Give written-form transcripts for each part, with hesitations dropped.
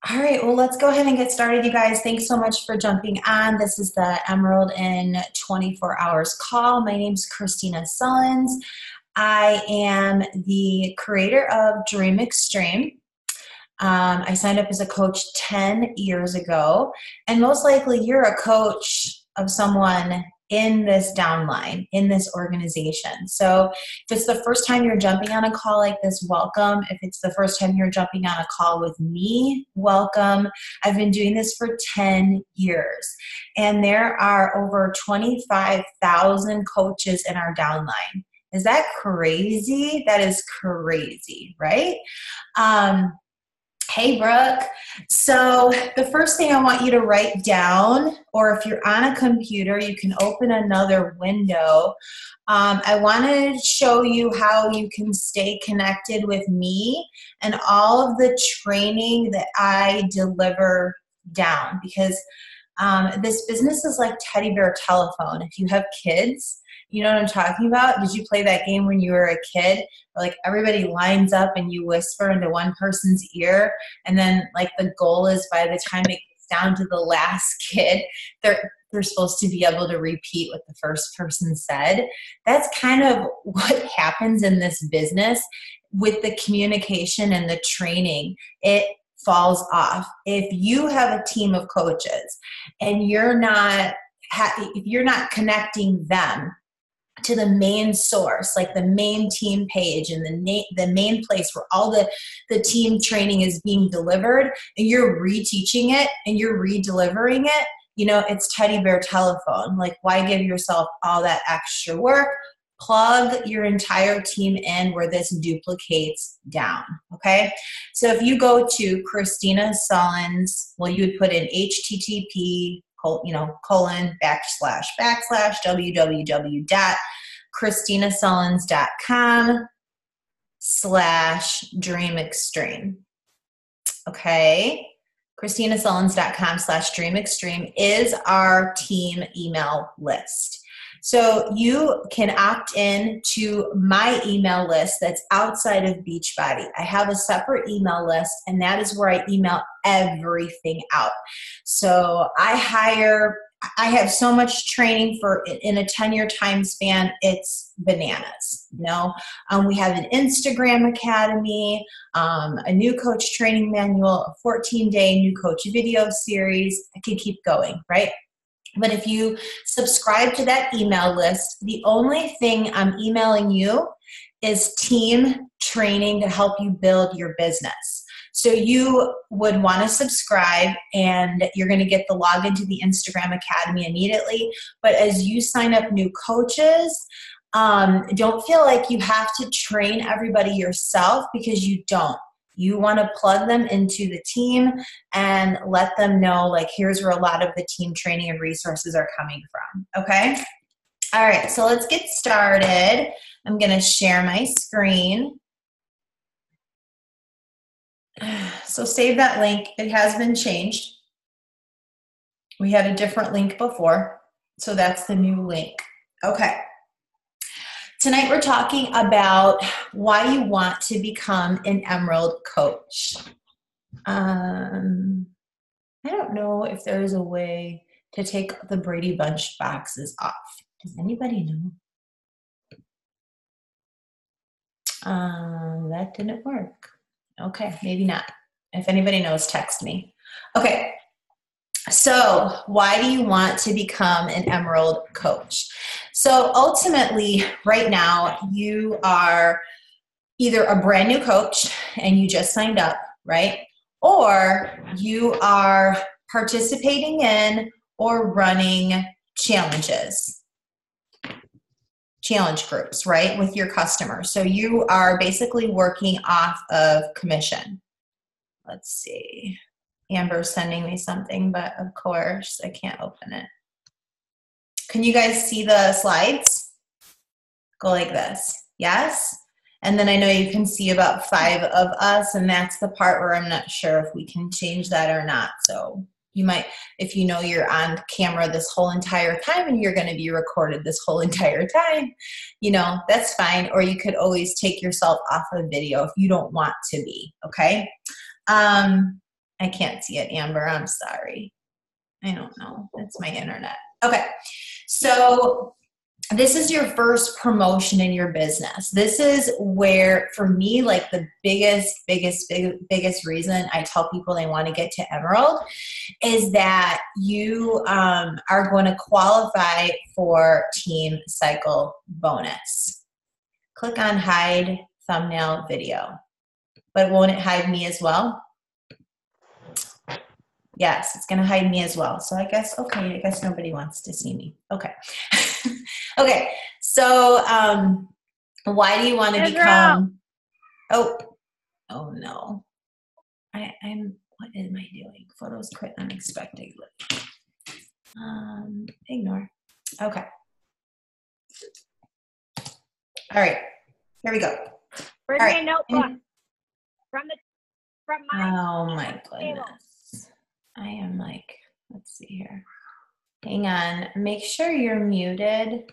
All right, well, let's go ahead and get started, you guys. Thanks so much for jumping on. This is the Emerald in 24 Hours call. My name's Kristina Sullins. I am the creator of Dream Extreme. I signed up as a coach 10 years ago, and most likely you're a coach of someone in this downline, in this organization. So if it's the first time you're jumping on a call like this, welcome. If it's the first time you're jumping on a call with me, welcome. I've been doing this for 10 years, and there are over 25,000 coaches in our downline. Is that crazy? That is crazy, right? Hey, Brooke. So the first thing I want you to write down, or if you're on a computer, you can open another window. I want to show you how you can stay connected with me and all of the training that I deliver down, because this business is like teddy bear telephone. If you have kids, you know what I'm talking about? Did you play that game when you were a kid? Like everybody lines up and you whisper into one person's ear, and then like the goal is by the time it gets down to the last kid, they're supposed to be able to repeat what the first person said. That's kind of what happens in this business with the communication and the training. It falls off. If you have a team of coaches and if you're not connecting them to the main source, like the main team page and the main place where all the team training is being delivered, and you're reteaching it and you're re-delivering it, it's teddy bear telephone. Like, why give yourself all that extra work? Plug your entire team in where this duplicates down, okay? So if you go to Kristina Sullins, well, you would put in http colon / www.kristinasullins.com/dream extreme. Okay. kristinasullins.com/dream extreme is our team email list. So you can opt in to my email list that's outside of Beachbody. I have a separate email list, and that is where I email everything out. So I have so much training in a 10-year time span, it's bananas. We have an Instagram academy, a new coach training manual, a 14-day new coach video series. I could keep going, right? But if you subscribe to that email list, the only thing I'm emailing you is team training to help you build your business. So you would want to subscribe, and you're going to get the login to the Instagram Academy immediately. But as you sign up new coaches, don't feel like you have to train everybody yourself, because you don't. You want to plug them into the team and let them know, like, here's where a lot of the team training and resources are coming from. Okay? All right, so let's get started. I'm going to share my screen. So save that link. It has been changed. We had a different link before, so that's the new link. Okay. Tonight we're talking about why you want to become an Emerald coach. I don't know if there is a way to take the Brady Bunch boxes off. Does anybody know? That didn't work. Okay, maybe not. If anybody knows, text me. Okay. So why do you want to become an Emerald coach? So ultimately, right now, you are either a brand new coach and you just signed up, right? Or you are participating in or running challenge groups, right, with your customers. So you are basically working off of commission. Let's see. Amber's sending me something, but of course I can't open it. Can you guys see the slides? Go like this. Yes? And then I know you can see about 5 of us, and that's the part where I'm not sure if we can change that or not. So you might, if you know you're on camera this whole entire time and you're going to be recorded this whole entire time, that's fine. Or you could always take yourself off of video if you don't want to be, okay? I can't see it, Amber. I'm sorry. I don't know. It's my internet. Okay. So this is your first promotion in your business. This is where, for me, like the biggest reason I tell people they want to get to Emerald is that you are going to qualify for Team Cycle bonus. Click on hide thumbnail video. But won't it hide me as well? Yes, it's going to hide me as well. So I guess, okay, I guess nobody wants to see me. Okay. Okay. So why do you want to become, oh no. What am I doing? Photos quit unexpectedly. Ignore. Okay. All right. Here we go. Bring me a notebook from my. Oh my goodness. I am like, let's see here. Hang on. Make sure you're muted.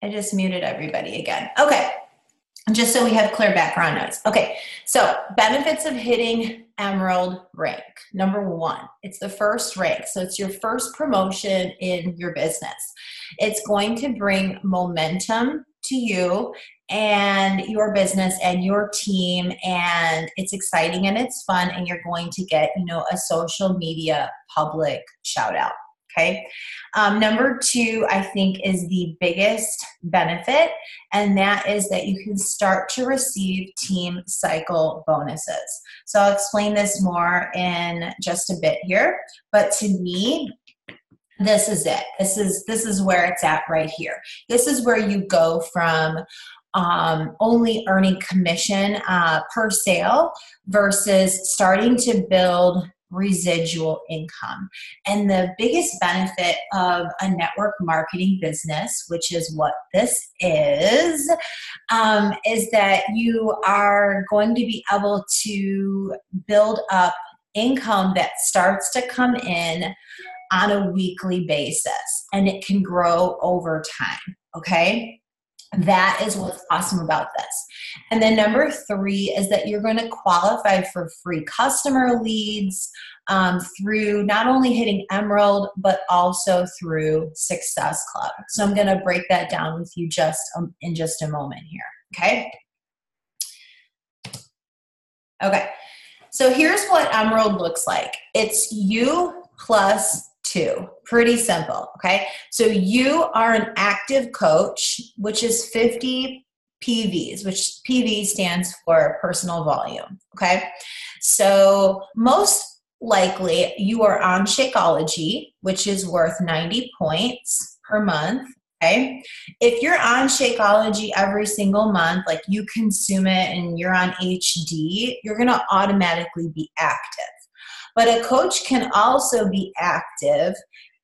I just muted everybody again. Okay. Just so we have clear background noise. Okay. So benefits of hitting Emerald rank. Number one, it's the first rank. So it's your first promotion in your business. It's going to bring momentum to you and your business and your team, and it's exciting and it's fun, and you're going to get, a social media public shout out. Okay. Number two, I think, is the biggest benefit, and that is that you can start to receive Team Cycle bonuses. So I'll explain this more in just a bit here, but to me, this is it. This is where it's at right here. This is where you go from only earning commission per sale versus starting to build residual income. And the biggest benefit of a network marketing business, which is what this is that you are going to be able to build up income that starts to come in on a weekly basis, and it can grow over time. Okay. That is what's awesome about this. And then number three is that you're going to qualify for free customer leads through not only hitting Emerald, but also through Success Club. So I'm going to break that down with you in just a moment here. Okay. Okay. So here's what Emerald looks like. It's you plus 2. Pretty simple, okay? So you are an active coach, which is 50 PVs, which PV stands for personal volume, okay? So most likely you are on Shakeology, which is worth 90 points per month, okay? If you're on Shakeology every single month, like you consume it and you're on HD, you're gonna automatically be active. But a coach can also be active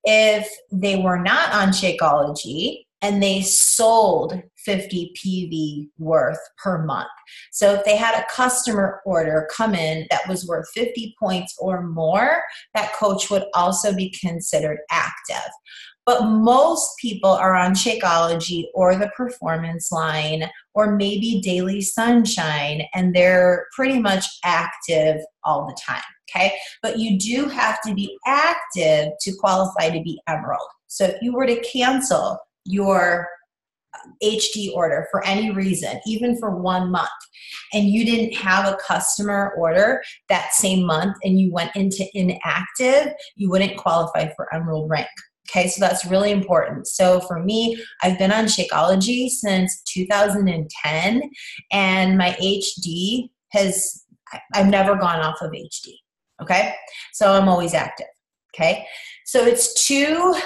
if they were not on Shakeology and they sold 50 PV worth per month. So if they had a customer order come in that was worth 50 points or more, that coach would also be considered active. But most people are on Shakeology or the Performance Line or maybe Daily Sunshine, and they're pretty much active all the time, okay? But you do have to be active to qualify to be Emerald. So if you were to cancel your HD order for any reason, even for 1 month, and you didn't have a customer order that same month and you went into inactive, you wouldn't qualify for Emerald rank. Okay, so that's really important. So for me, I've been on Shakeology since 2010, and my HD I've never gone off of HD, okay? So I'm always active, okay? So it's 2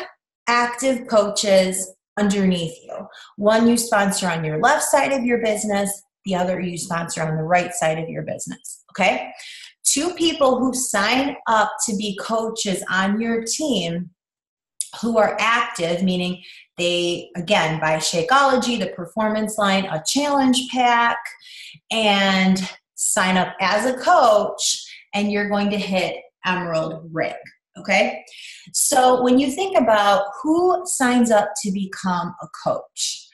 active coaches underneath you. One you sponsor on your left side of your business, the other you sponsor on the right side of your business, okay? 2 people who sign up to be coaches on your team who are active, meaning they, again, buy Shakeology, the Performance Line, a challenge pack, and sign up as a coach, and you're going to hit Emerald rank, okay? So when you think about who signs up to become a coach,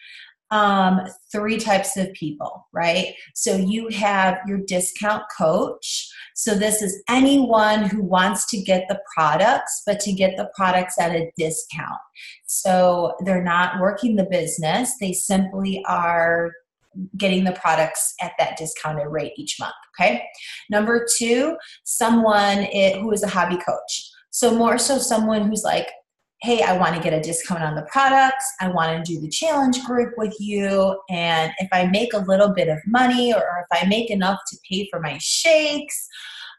three types of people, right? So you have your discount coach. So this is anyone who wants to get the products, but to get the products at a discount. So they're not working the business. They simply are getting the products at that discounted rate each month, okay? Number two, someone who is a hobby coach. So more so someone who's like, hey, I want to get a discount on the products. I want to do the challenge group with you. And if I make a little bit of money, or if I make enough to pay for my shakes,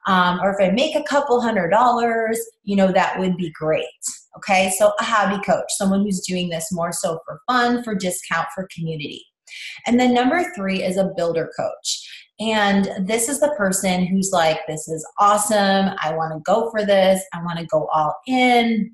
or if I make a couple $100, that would be great. Okay, so a hobby coach, someone who's doing this more so for fun, for discount, for community. And then number three is a builder coach. And this is the person who's like, this is awesome. I want to go for this. I want to go all in.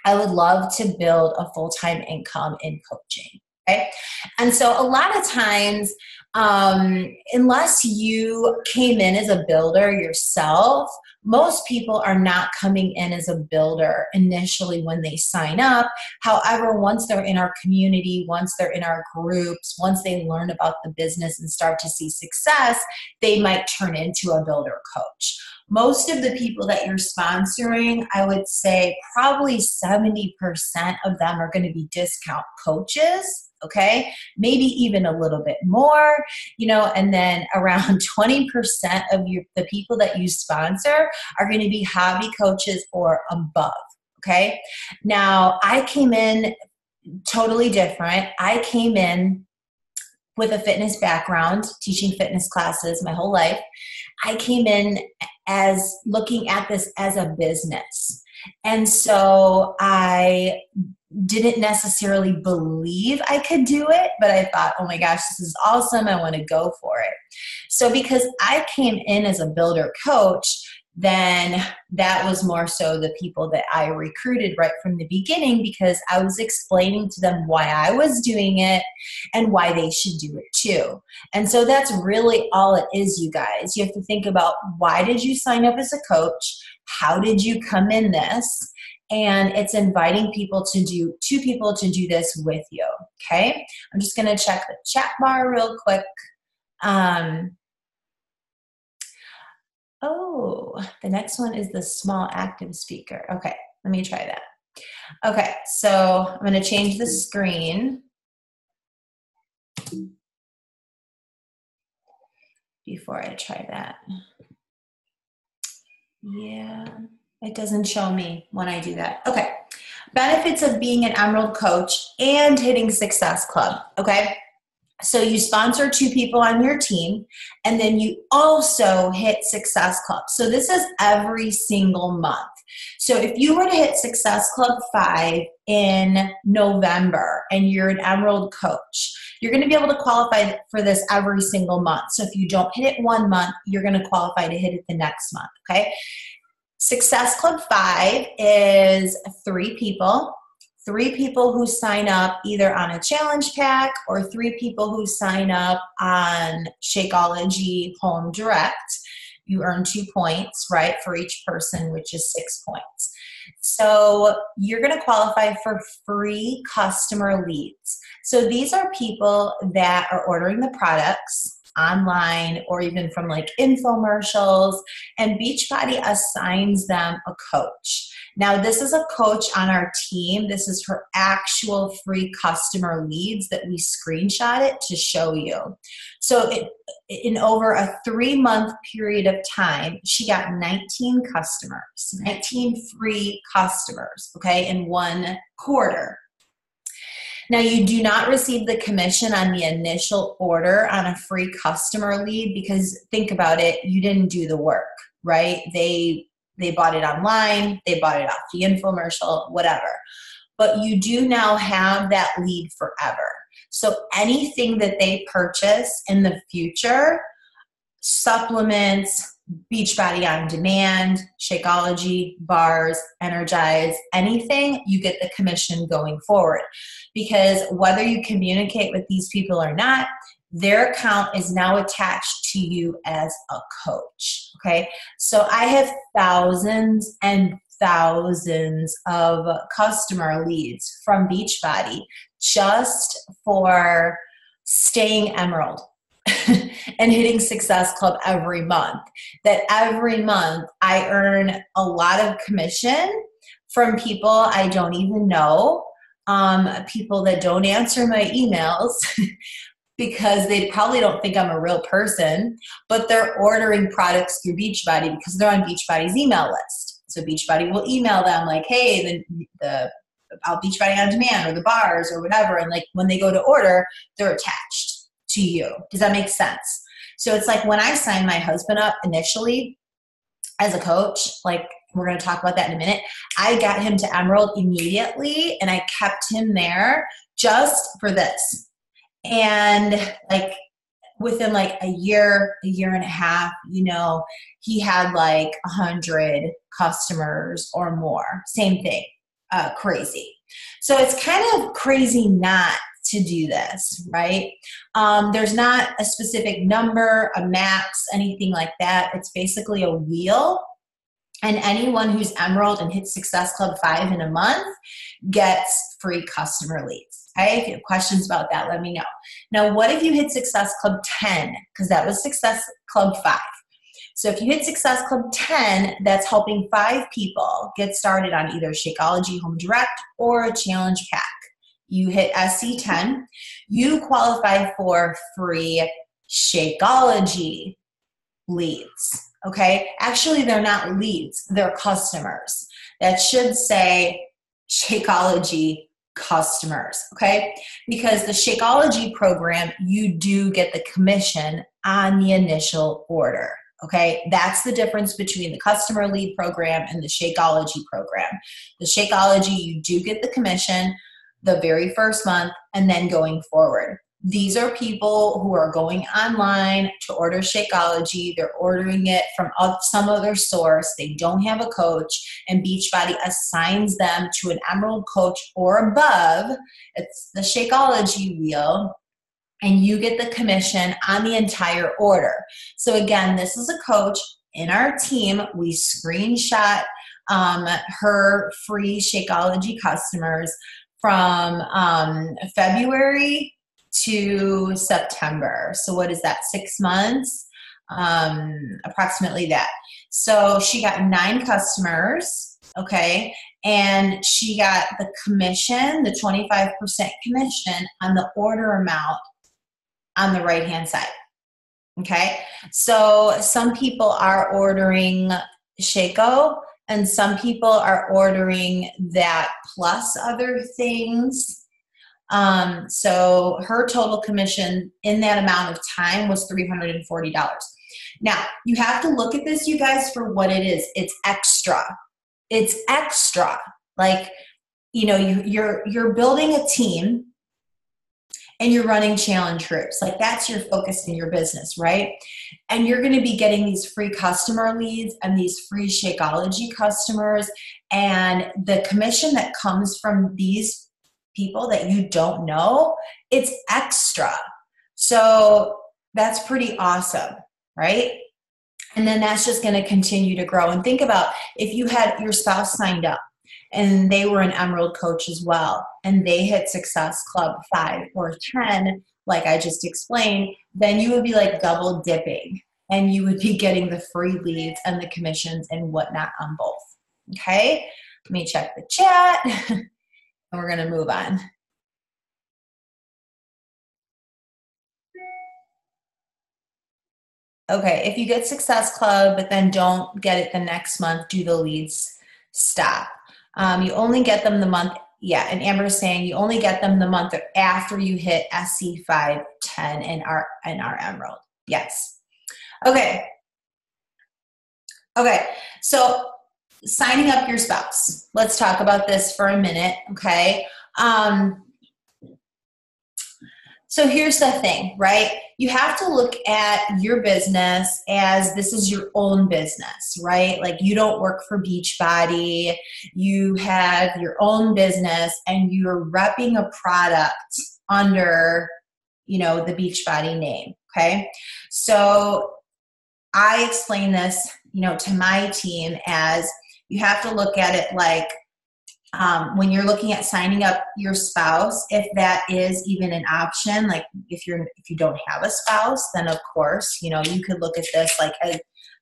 I would love to build a full-time income in coaching. Okay. And so a lot of times, unless you came in as a builder yourself, most people are not coming in as a builder initially when they sign up. However, once they're in our community, once they're in our groups, once they learn about the business and start to see success, they might turn into a builder coach. Most of the people that you're sponsoring, I would say probably 70% of them are going to be discount coaches. Okay, maybe even a little bit more, and then around 20% of the people that you sponsor are going to be hobby coaches or above. Okay, now I came in totally different. I came in with a fitness background, teaching fitness classes my whole life. I came in as looking at this as a business. And so I didn't necessarily believe I could do it, but I thought, oh my gosh, this is awesome. I want to go for it. So because I came in as a builder coach, then that was more so the people that I recruited right from the beginning, because I was explaining to them why I was doing it and why they should do it too. And so that's really all it is, you guys. You have to think about, why did you sign up as a coach? How did you come in this? And it's inviting two people to do this with you. Okay. I'm just going to check the chat bar real quick. The next one is the small active speaker. Okay, let me try that. Okay, so I'm going to change the screen before I try that. Yeah, it doesn't show me when I do that. Okay, benefits of being an Emerald coach and hitting Success Club. Okay. So you sponsor 2 people on your team, and then you also hit Success Club. So this is every single month. So if you were to hit Success Club 5 in November and you're an Emerald coach, you're going to be able to qualify for this every single month. So if you don't hit it one month, you're going to qualify to hit it the next month. Okay. Success Club 5 is 3 people. 3 people who sign up either on a challenge pack, or 3 people who sign up on Shakeology Home Direct. You earn 2 points, right, for each person, which is 6 points. So you're going to qualify for free customer leads. So these are people that are ordering the products online or even from like infomercials, and Beachbody assigns them a coach. Now, this is a coach on our team. This is her actual free customer leads that we screenshot it to show you. So in over a 3-month period of time, she got 19 customers, 19 free customers, okay, in 1 quarter. Now, you do not receive the commission on the initial order on a free customer lead, because think about it, you didn't do the work, right? They bought it online, they bought it off the infomercial, whatever. But you do now have that lead forever. So anything that they purchase in the future, supplements, Beachbody on Demand, Shakeology, bars, Energize, anything, you get the commission going forward. Because whether you communicate with these people or not, their account is now attached to you as a coach, okay? So I have thousands and thousands of customer leads from Beachbody just for staying Emerald and hitting Success Club every month. That every month I earn a lot of commission from people I don't even know, people that don't answer my emails because they probably don't think I'm a real person, but they're ordering products through Beachbody because they're on Beachbody's email list. So Beachbody will email them like, hey, the about Beachbody on Demand or the bars or whatever. And like when they go to order, they're attached to you. Does that make sense? So it's like when I signed my husband up initially as a coach, like we're going to talk about that in a minute, I got him to Emerald immediately and I kept him there just for this. And like within like a year and a half, you know, he had like 100 customers or more. Same thing. Crazy. So it's kind of crazy not to do this, right? There's not a specific number, a max, anything like that. It's basically a wheel. And anyone who's Emerald and hits Success Club 5 in a month gets free customer leads. Okay? If you have questions about that, let me know. Now, what if you hit Success Club 10? Because that was Success Club 5. So if you hit Success Club 10, that's helping 5 people get started on either Shakeology Home Direct or a challenge pack. You hit SC10, you qualify for free Shakeology leads. Okay? Actually, they're not leads, they're customers. That should say Shakeology customers, okay? Because the Shakeology program, you do get the commission on the initial order. Okay, that's the difference between the customer lead program and the Shakeology program. The Shakeology, you do get the commission the very first month and then going forward. These are people who are going online to order Shakeology. They're ordering it from some other source. They don't have a coach, and Beachbody assigns them to an Emerald coach or above. It's the Shakeology wheel. And you get the commission on the entire order. So again, this is a coach in our team. We screenshot her free Shakeology customers from February to September. So what is that, 6 months? Approximately that. So she got 9 customers, okay? And she got the commission, the 25% commission on the order amount on the right-hand side, okay? So some people are ordering Shako, and some people are ordering that plus other things. So her total commission in that amount of time was $340. Now, you have to look at this, you guys, for what it is. It's extra. It's extra. Like, you know, you're building a team, and you're running challenge groups. Like that's your focus in your business, right? And you're going to be getting these free customer leads and these free Shakeology customers, and the commission that comes from these people that you don't know, it's extra. So that's pretty awesome, right? And then that's just going to continue to grow. And think about if you had your spouse signed up and they were an Emerald coach as well, and they hit Success Club 5 or 10, like I just explained, then you would be like double dipping, and you would be getting the free leads and the commissions and whatnot on both. Okay? Let me check the chat, and we're going to move on. Okay, if you get Success Club, but then don't get it the next month, do the leads, stop. You only get them the month, yeah, and Amber's saying you only get them the month after you hit SC 5, 10 in our Emerald. Yes. Okay. Okay, so signing up your spouse. Let's talk about this for a minute, okay? So here's the thing, right? You have to look at your business as this is your own business, right? Like you don't work for Beachbody. You have your own business and you're repping a product under, you know, the Beachbody name, okay? So I explain this, you know, to my team as you have to look at it like when you're looking at signing up your spouse, if that is even an option, like if you don't have a spouse, then of course, you could look at this like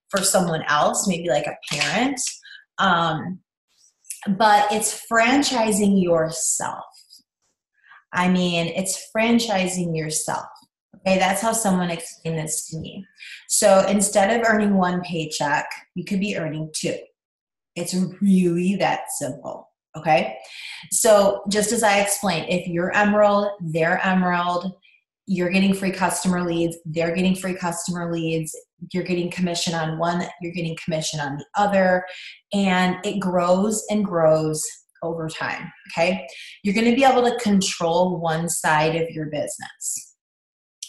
for someone else, maybe like a parent. But it's franchising yourself. I mean, it's franchising yourself. Okay, that's how someone explained this to me. So instead of earning one paycheck, you could be earning two. It's really that simple. Okay, so just as I explained, if you're Emerald, they're Emerald, you're getting free customer leads, they're getting free customer leads, you're getting commission on one, you're getting commission on the other, and it grows and grows over time. Okay, you're going to be able to control one side of your business.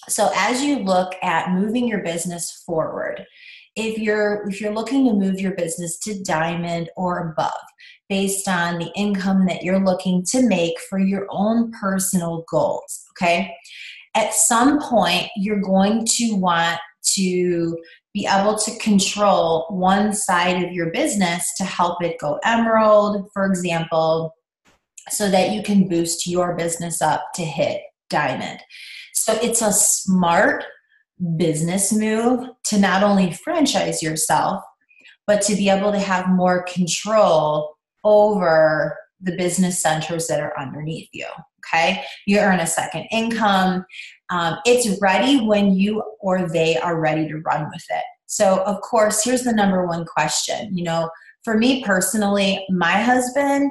So as you look at moving your business forward, if you're looking to move your business to diamond or above, based on the income that you're looking to make for your own personal goals, okay? At some point, you're going to want to be able to control one side of your business to help it go emerald, for example, so that you can boost your business up to hit diamond. So it's a smart business move to not only franchise yourself, but to be able to have more control over the business centers that are underneath you. Okay, you earn a second income. It's ready when you or they are ready to run with it. So of course, here's the number one question. For me personally, my husband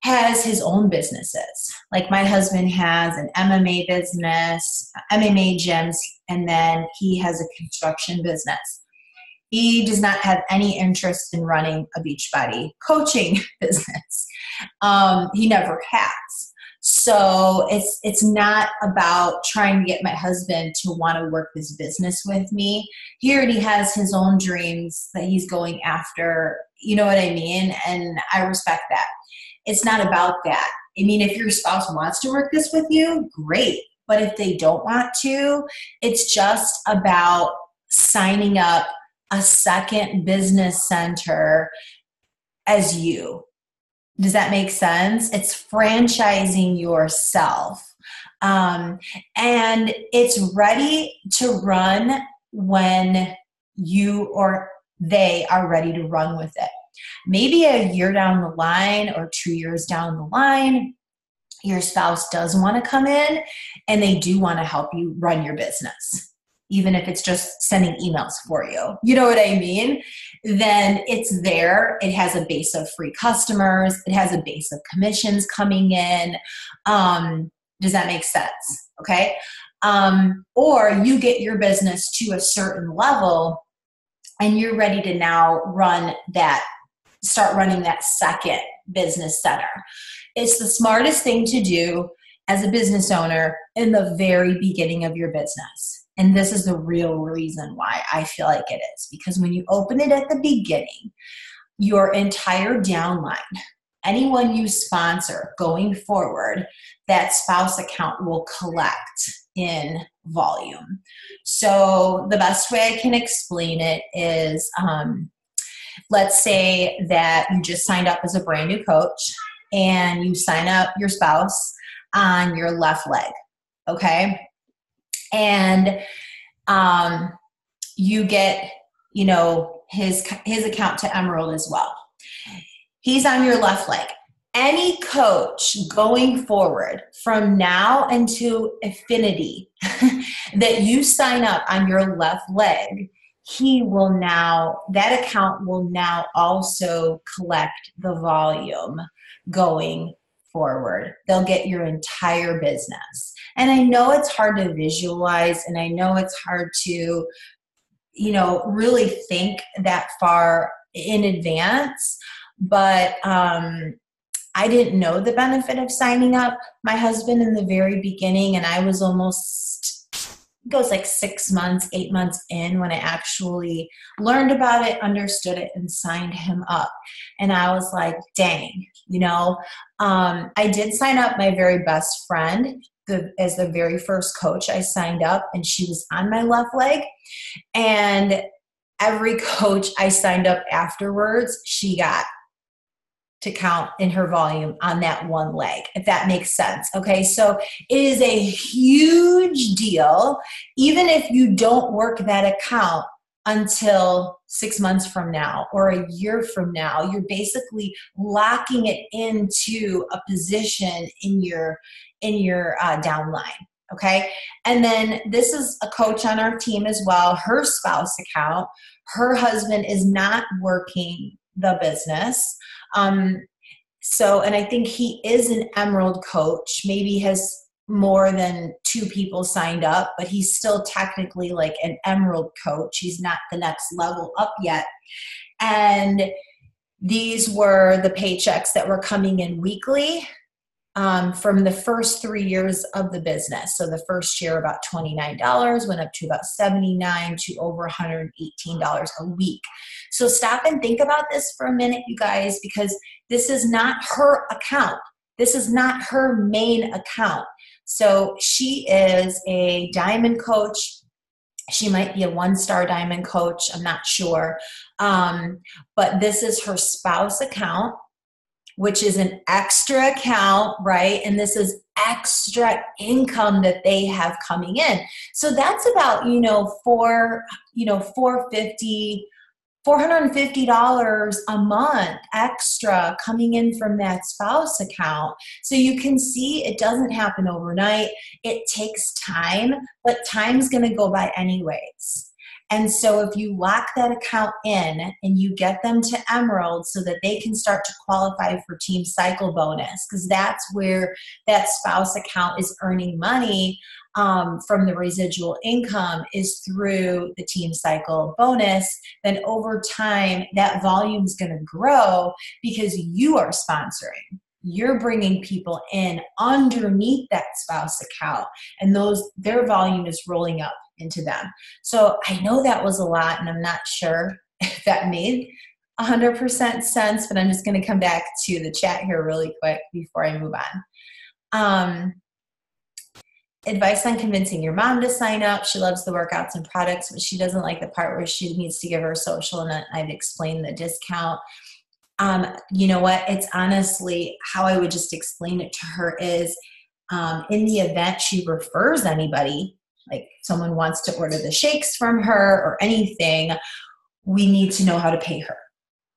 has his own businesses. Like my husband has an MMA business, MMA gyms, and then he has a construction business. He does not have any interest in running a Beachbody coaching business. He never has. So it's not about trying to get my husband to want to work this business with me. He already has his own dreams that he's going after. You know what I mean? And I respect that. It's not about that. I mean, if your spouse wants to work this with you, great. But if they don't want to, it's just about signing up a second business center as you. Does that make sense? It's franchising yourself. And it's ready to run when you or they are ready to run with it. Maybe a year down the line or 2 years down the line, your spouse does want to come in and they do want to help you run your business, even if it's just sending emails for you. You know what I mean? Then it's there. It has a base of free customers. It has a base of commissions coming in. Does that make sense? Okay. Or you get your business to a certain level and you're ready to now start running that second business center. It's the smartest thing to do as a business owner in the very beginning of your business. And this is the real reason why I feel like it is. Because when you open it at the beginning, your entire downline, anyone you sponsor going forward, that spouse account will collect in volume. So the best way I can explain it is, let's say that you just signed up as a brand new coach and you sign up your spouse on your left leg, okay? And you get, his account to Emerald as well. He's on your left leg. Any coach going forward from now into infinity that you sign up on your left leg, that account will now also collect the volume going forward. They'll get your entire business. And I know it's hard to visualize, and I know it's hard to, really think that far in advance, but I didn't know the benefit of signing up my husband in the very beginning, and I was it goes like 6 months, 8 months in when I actually learned about it, understood it, and signed him up. And I was like, dang, I did sign up my very best friend as the very first coach I signed up, and she was on my left leg. And every coach I signed up afterwards, she got to count in her volume on that one leg, if that makes sense. Okay, so it is a huge deal. Even if you don't work that account until 6 months from now or a year from now, you're basically locking it into a position in your downline. Okay, and then this is a coach on our team as well, her spouse account. Her husband is not working the business. And I think he is an Emerald coach, maybe has more than 2 people signed up, but he's still technically like an Emerald coach. He's not the next level up yet. And these were the paychecks that were coming in weekly from the first 3 years of the business. So the first year, about $29, went up to about $79 to over $118 a week. So stop and think about this for a minute, you guys, because this is not her account. This is not her main account. So she is a diamond coach. She might be a 1-star diamond coach. I'm not sure. But this is her spouse account, which is an extra account, right? And this is extra income that they have coming in. So that's about, $450 a month extra coming in from that spouse account. So you can see it doesn't happen overnight. It takes time, but time's going to go by anyways. And so if you lock that account in and you get them to Emerald so that they can start to qualify for Team Cycle bonus, because that's where that spouse account is earning money from the residual income, is through the Team Cycle bonus, then over time that volume is going to grow because you are sponsoring. You're bringing people in underneath that spouse account, and their volume is rolling up into them. So I know that was a lot, and I'm not sure if that made 100% sense, but I'm just going to come back to the chat here really quick before I move on. Advice on convincing your mom to sign up. She loves the workouts and products, but she doesn't like the part where she needs to give her social, and I've explained the discount. You know what? It's honestly how I would just explain it to her is in the event she refers anybody, like someone wants to order the shakes from her or anything, we need to know how to pay her.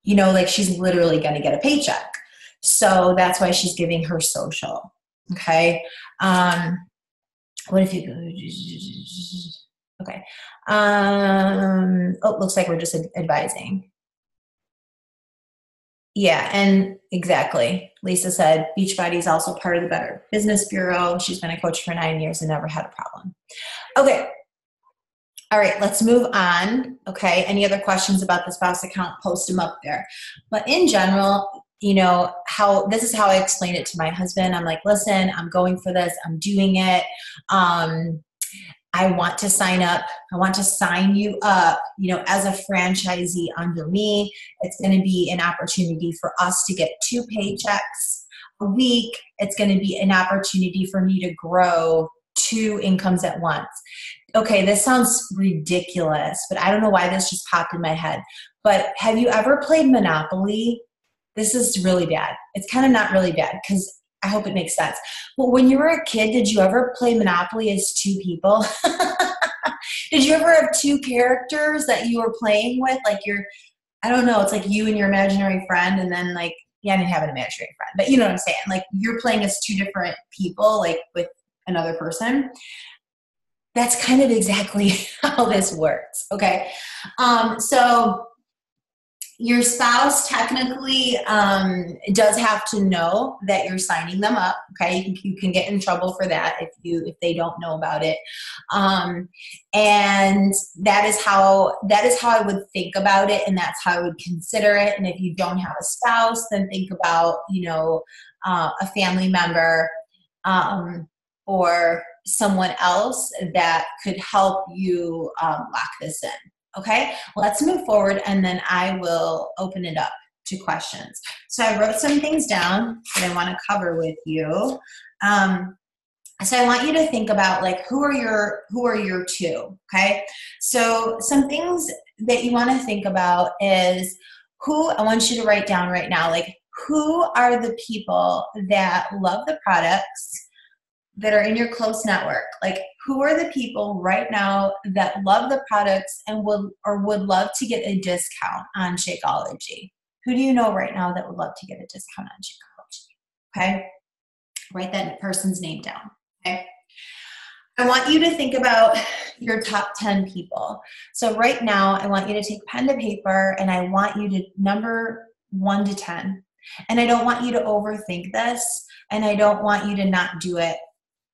Like she's literally going to get a paycheck. So that's why she's giving her social. Okay. What if you, okay. Looks like we're just advising. Yeah, and exactly. Lisa said, Beachbody is also part of the Better Business Bureau. She's been a coach for 9 years and never had a problem. Okay. All right, let's move on. Okay, any other questions about the spouse account, post them up there. But in general, this is how I explain it to my husband. I'm like, listen, I'm going for this. I'm doing it. I want to sign up. I want to sign you up, as a franchisee under me. It's going to be an opportunity for us to get 2 paychecks a week. It's going to be an opportunity for me to grow 2 incomes at once. Okay, this sounds ridiculous, but I don't know why this just popped in my head. But have you ever played Monopoly? This is really bad. It's kind of not really bad because I hope it makes sense. Well, when you were a kid, did you ever play Monopoly as 2 people? Did you ever have 2 characters that you were playing with? Like I don't know, it's like you and your imaginary friend, and then I didn't have an imaginary friend, but you know what I'm saying? Like you're playing as 2 different people, like with another person. That's kind of exactly how this works, okay? So your spouse technically does have to know that you're signing them up. Okay, you can get in trouble for that if they don't know about it, and that is how I would think about it, and that's how I would consider it. And if you don't have a spouse, then think about a family member or someone else that could help you lock this in. Okay, let's move forward, and then I will open it up to questions. So I wrote some things down that I want to cover with you. So I want you to think about who are your 2, okay? So some things that you want to think about is I want you to write down right now, who are the people that love the products that are in your close network? Like, who are the people right now that love the products and would love to get a discount on Shakeology? Who do you know right now that would love to get a discount on Shakeology? Okay, write that person's name down. Okay, I want you to think about your top 10 people. So right now, I want you to take pen to paper and I want you to number 1 to 10. And I don't want you to overthink this, and I don't want you to not do it,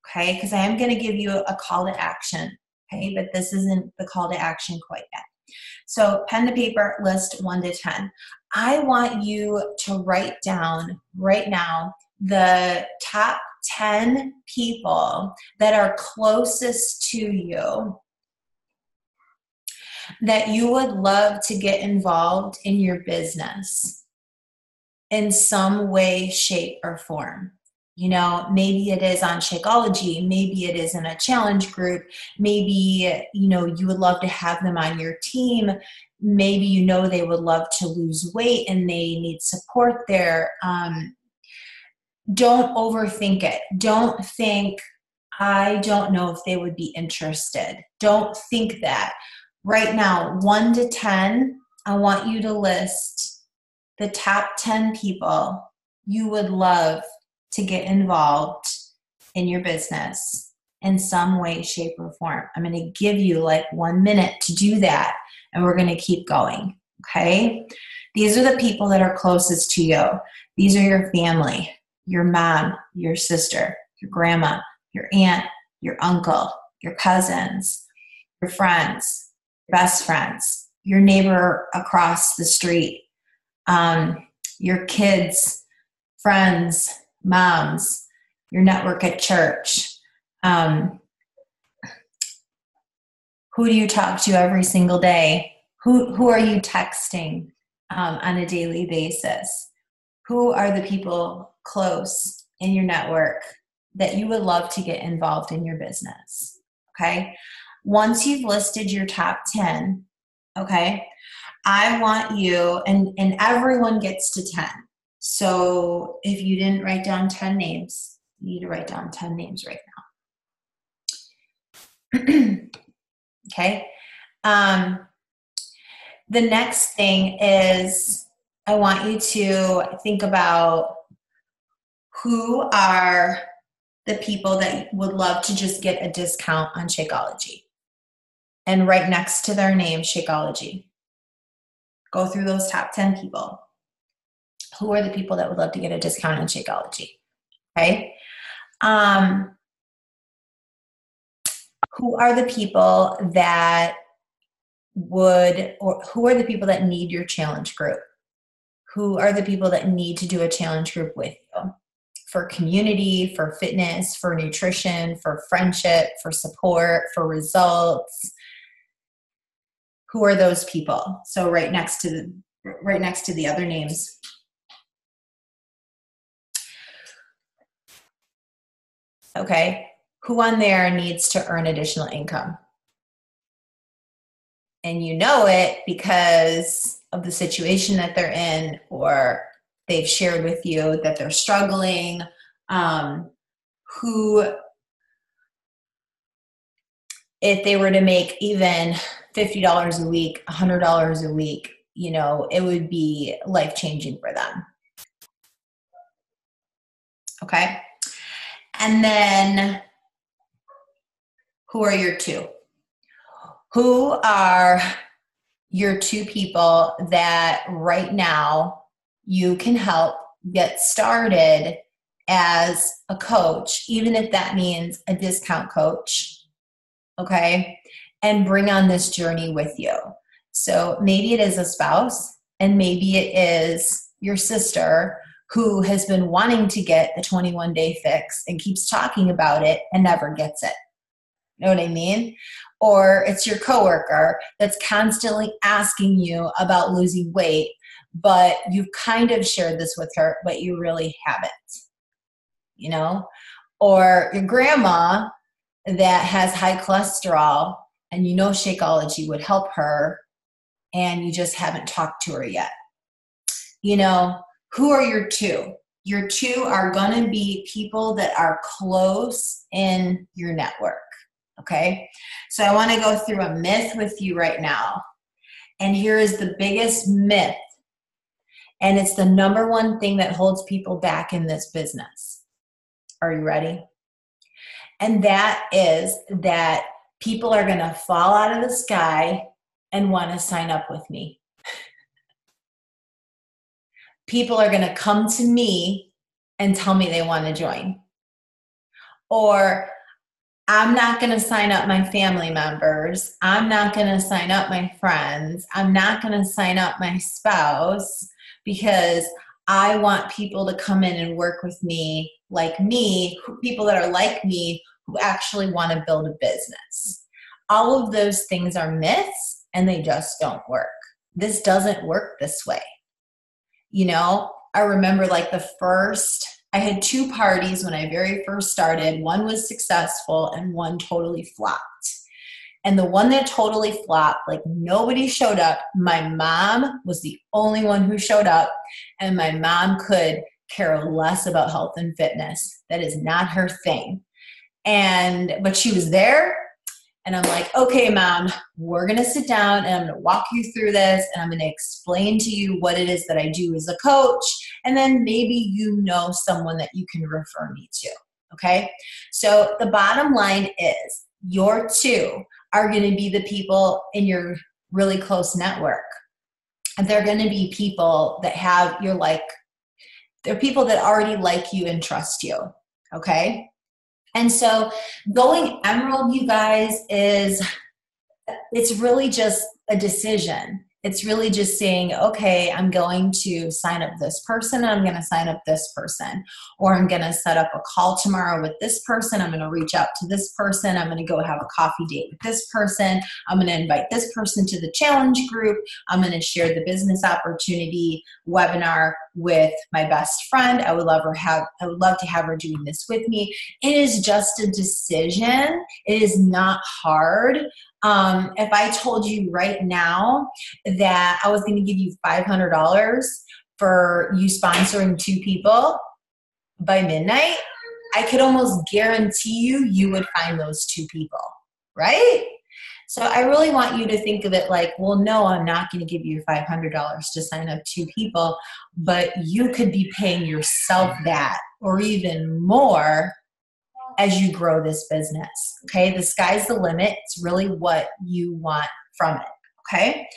okay? Because I am going to give you a call to action, okay? But this isn't the call to action quite yet. So pen to paper, list 1 to 10. I want you to write down right now the top 10 people that are closest to you that you would love to get involved in your business in some way, shape, or form. You know, maybe it is on Shakeology, maybe it is in a challenge group, maybe, you know, you would love to have them on your team, maybe you know they would love to lose weight and they need support there. Don't overthink it. Don't think, I don't know if they would be interested. Don't think that. Right now, 1 to 10, I want you to list the top 10 people you would love to get involved in your business in some way, shape, or form. I'm going to give you like 1 minute to do that, and we're going to keep going, okay? These are the people that are closest to you. These are your family, your mom, your sister, your grandma, your aunt, your uncle, your cousins, your friends, your best friends, your neighbor across the street, your kids, friends, moms, your network at church. Who do you talk to every single day? Who are you texting on a daily basis? Who are the people close in your network that you would love to get involved in your business? Okay. Once you've listed your top 10, okay, I want you, and everyone gets to 10. So if you didn't write down 10 names, you need to write down 10 names right now. Okay. The next thing is I want you to think about who are the people that would love to just get a discount on Shakeology. And right next to their name, Shakeology. Go through those top 10 people. Who are the people that would love to get a discount on Shakeology? Okay. Who are the people that would, or who are the people that need your challenge group? Who are the people that need to do a challenge group with you? For community, for fitness, for nutrition, for friendship, for support, for results. Who are those people? So right next to the other names. Okay. Who on there needs to earn additional income? And you know it because of the situation that they're in, or they've shared with you that they're struggling. Who, if they were to make even $50 a week, $100 a week, you know, it would be life-changing for them. Okay. And then who are your two? Who are your two people that right now you can help get started as a coach, even if that means a discount coach, okay, and bring on this journey with you. So maybe it is a spouse, and maybe it is your sister who has been wanting to get the 21-day fix and keeps talking about it and never gets it. You know what I mean? Or it's your coworker that's constantly asking you about losing weight, but you've kind of shared this with her, but you really haven't, you know? Or your grandma that has high cholesterol and you know Shakeology would help her and you just haven't talked to her yet. You know, Who are your two? Your two are going to be people that are close in your network. Okay. So I want to go through a myth with you right now. And here is the biggest myth. And it's the number one thing that holds people back in this business. Are you ready? And that is that people are going to fall out of the sky and want to sign up with me. People are going to come to me and tell me they want to join. Or I'm not going to sign up my family members. I'm not going to sign up my friends. I'm not going to sign up my spouse because I want people to come in and work with me, people that are like me who actually want to build a business. All of those things are myths and they just don't work. This doesn't work this way. You know, I remember I had two parties when I very first started. One was successful and one totally flopped. And the one that totally flopped, nobody showed up. My mom was the only one who showed up, and my mom could care less about health and fitness. That is not her thing. But she was there. And I'm like, okay, Mom, we're going to sit down and I'm going to walk you through this and I'm going to explain to you what it is that I do as a coach. And then maybe you know someone that you can refer me to. Okay. So the bottom line is your two are going to be the people in your really close network. And they're going to be people that they're people that already like you and trust you. Okay. And so going Emerald, you guys, it's really just a decision. It's really just saying, okay, I'm going to sign up this person and I'm going to sign up this person. Or I'm going to set up a call tomorrow with this person. I'm going to reach out to this person. I'm going to go have a coffee date with this person. I'm going to invite this person to the challenge group. I'm going to share the business opportunity webinar with my best friend. I would love to have her doing this with me. It is just a decision. It is not hard. If I told you right now that I was going to give you $500 for you sponsoring two people by midnight, I could almost guarantee you would find those two people, right? So I really want you to think of it like, well, no, I'm not going to give you $500 to sign up two people, but you could be paying yourself that or even more as you grow this business. Okay. The sky's the limit. It's really what you want from it. Okay.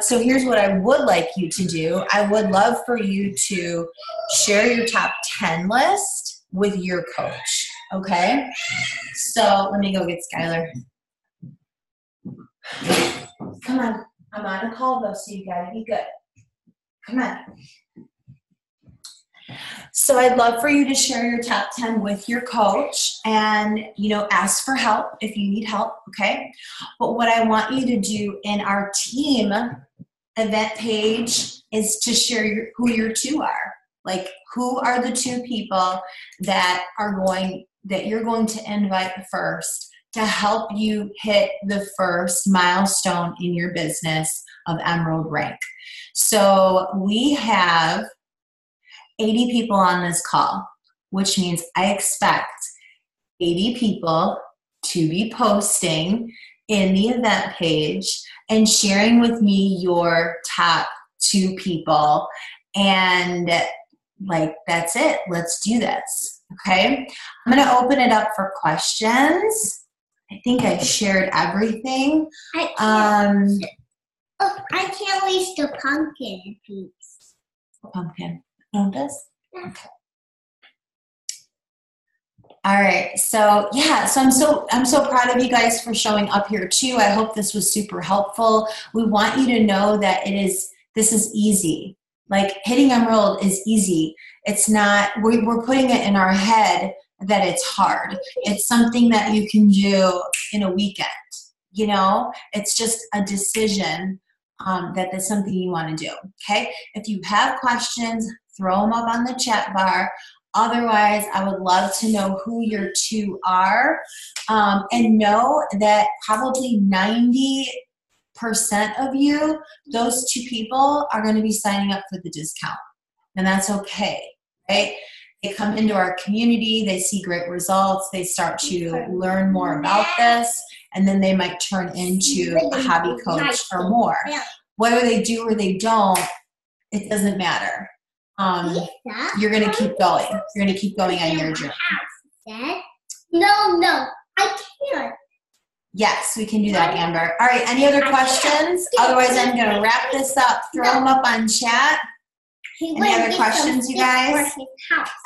So here's what I would like you to do. I would love for you to share your top 10 list with your coach. Okay. So let me go get Skylar. Come on. I'm on a call though, so you gotta be good. Come on. So I'd love for you to share your top 10 with your coach and, ask for help if you need help, okay? But what I want you to do in our team event page is to share who your two are. Like, who are the two people that you're going to invite first to help you hit the first milestone in your business of Emerald rank. So we have 80 people on this call, which means I expect 80 people to be posting in the event page and sharing with me your top two people. And that's it. Let's do this. Okay. I'm going to open it up for questions. I think I shared everything. I can't waste a pumpkin piece. A pumpkin. This? Okay. All right. So I'm so proud of you guys for showing up here too. I hope this was super helpful. We want you to know that this is easy. Like, hitting Emerald is easy. It's not, we're putting it in our head that it's hard. It's something that you can do in a weekend. It's just a decision that that's something you want to do. Okay. If you have questions, throw them up on the chat bar. Otherwise, I would love to know who your two are, and know that probably 90% of you, those two people are going to be signing up for the discount. and that's okay, right? They come into our community, they see great results, they start to learn more about this, and then they might turn into a hobby coach or more. Whether they do or they don't, it doesn't matter. You're going to keep going. You're going to keep going on your journey. No, I can't. Yes, we can do that, Amber. All right, any other questions? Otherwise, I'm going to wrap this up. Throw them up on chat. Any other questions, you guys?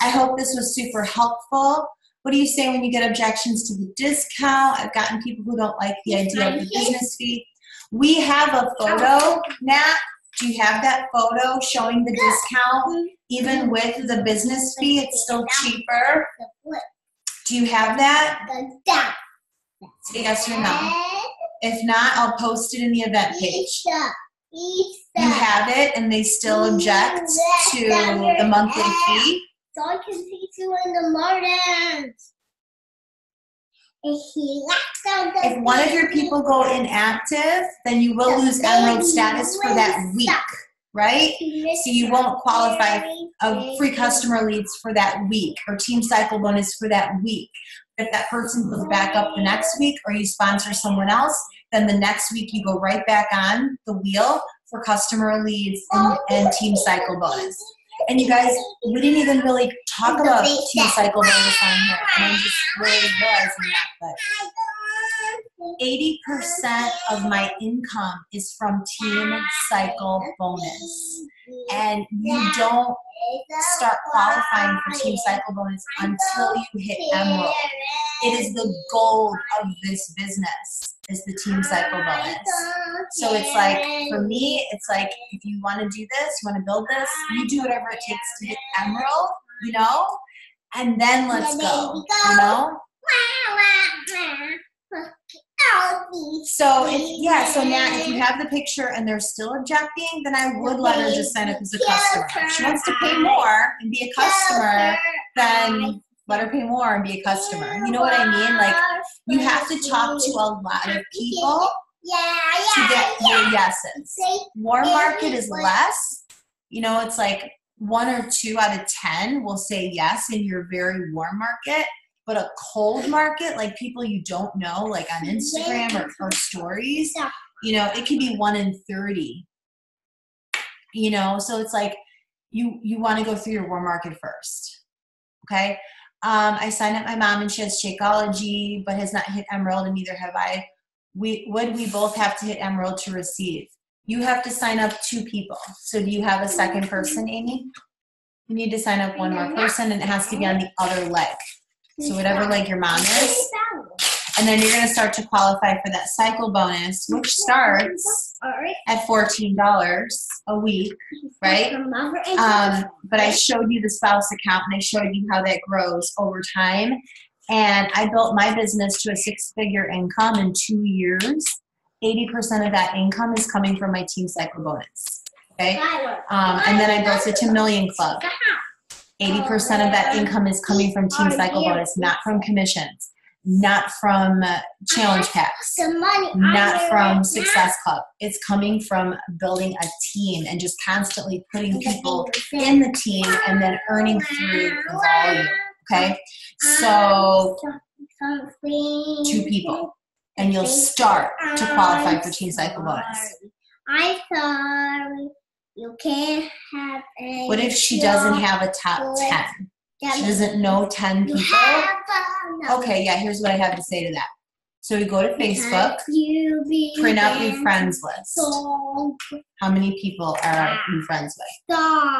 I hope this was super helpful. What do you say when you get objections to the discount? I've gotten people who don't like the idea of the business fee. We have a photo, Nat. Do you have that photo showing the discount? Even with the business fee, it's still cheaper. Do you have that? Say yes or no. If not, I'll post it in the event page. You have it, and they still object to the monthly fee? So I can teach you in the mornings. If one of your people go inactive, then you will lose Emerald status for that week, right? So you won't qualify a free customer leads for that week or team cycle bonus for that week. If that person goes back up the next week or you sponsor someone else, then the next week you go right back on the wheel for customer leads and team cycle bonus. And you guys, we didn't even really talk about team cycle bonus on here. And I'm just really realizing that. But 80% of my income is from team cycle bonus. And you don't start qualifying for team cycle bonus until you hit Emerald. It is the gold of this business, is the team cycle bonus. So it's like, for me, it's like, if you want to do this, you want to build this, you do whatever it takes to get Emerald, you know, and then let's go, you know? So so Nat, if you have the picture and they're still objecting, then I would let her just sign up as a customer. If she wants to pay more and be a customer, then let her pay more and be a customer. You know what I mean? Like, you have to talk to a lot of people to get your yeses. Warm market is less. You know, it's like 1 or 2 out of 10 will say yes in your very warm market. But a cold market, like people you don't know, like on Instagram or stories, you know, it can be 1 in 30. You know, so it's like you want to go through your warm market first. Okay. I signed up my mom and she has Shakeology, but has not hit Emerald, and neither have I. We both have to hit Emerald to receive. You have to sign up 2 people. So do you have a second person, Amy? You need to sign up 1 more person, and it has to be on the other leg. So whatever leg your mom is. And then you're going to start to qualify for that cycle bonus, which starts at $14 a week, right? But I showed you the spouse account, and I showed you how that grows over time. And I built my business to a 6-figure income in 2 years. 80% of that income is coming from my team cycle bonus, okay? And then I built it to Million Club. 80% of that income is coming from team cycle bonus, not from commissions, not from challenge packs, not from Success Club. It's coming from building a team and just constantly putting people in the team and then earning through the volume, okay? So 2 people, and you'll start to qualify for team cycle bonus. I'm sorry. You can't have a. What if she doesn't have a top 10? She doesn't know 10 people? Okay, yeah, here's what I have to say to that. So we go to Facebook, print out your friends list. How many people are you friends with?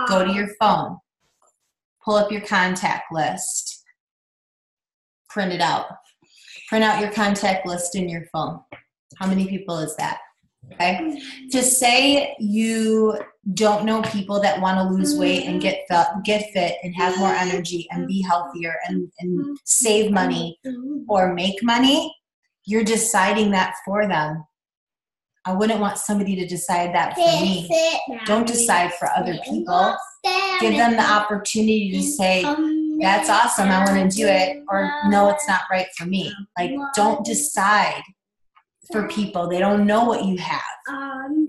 Go to your phone, pull up your contact list, print it out. Print out your contact list in your phone. How many people is that? Okay. To say you don't know people that want to lose weight and get fit and have more energy and be healthier and save money or make money, you're deciding that for them. I wouldn't want somebody to decide that for me. Don't decide for other people. Give them the opportunity to say, that's awesome, I want to do it, or no, it's not right for me. Like, don't decide for people. They don't know what you have.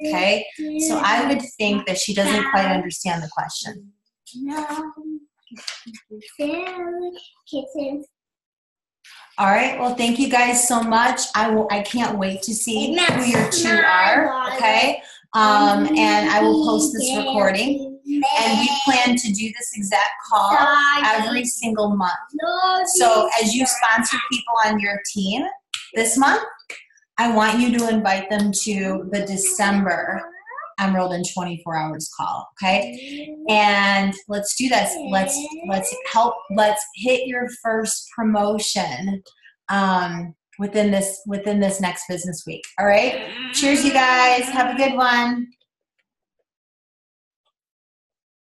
Okay? So I would think that she doesn't quite understand the question. Fairy kittens. All right. Well, thank you guys so much. I can't wait to see who your two are. Okay. And I will post this recording. And we plan to do this exact call every single month. So as you sponsor people on your team this month, I want you to invite them to the December Emerald in 24 Hours call, okay? And let's do this. Let's hit your first promotion within this next business week. All right? Cheers, you guys. Have a good one.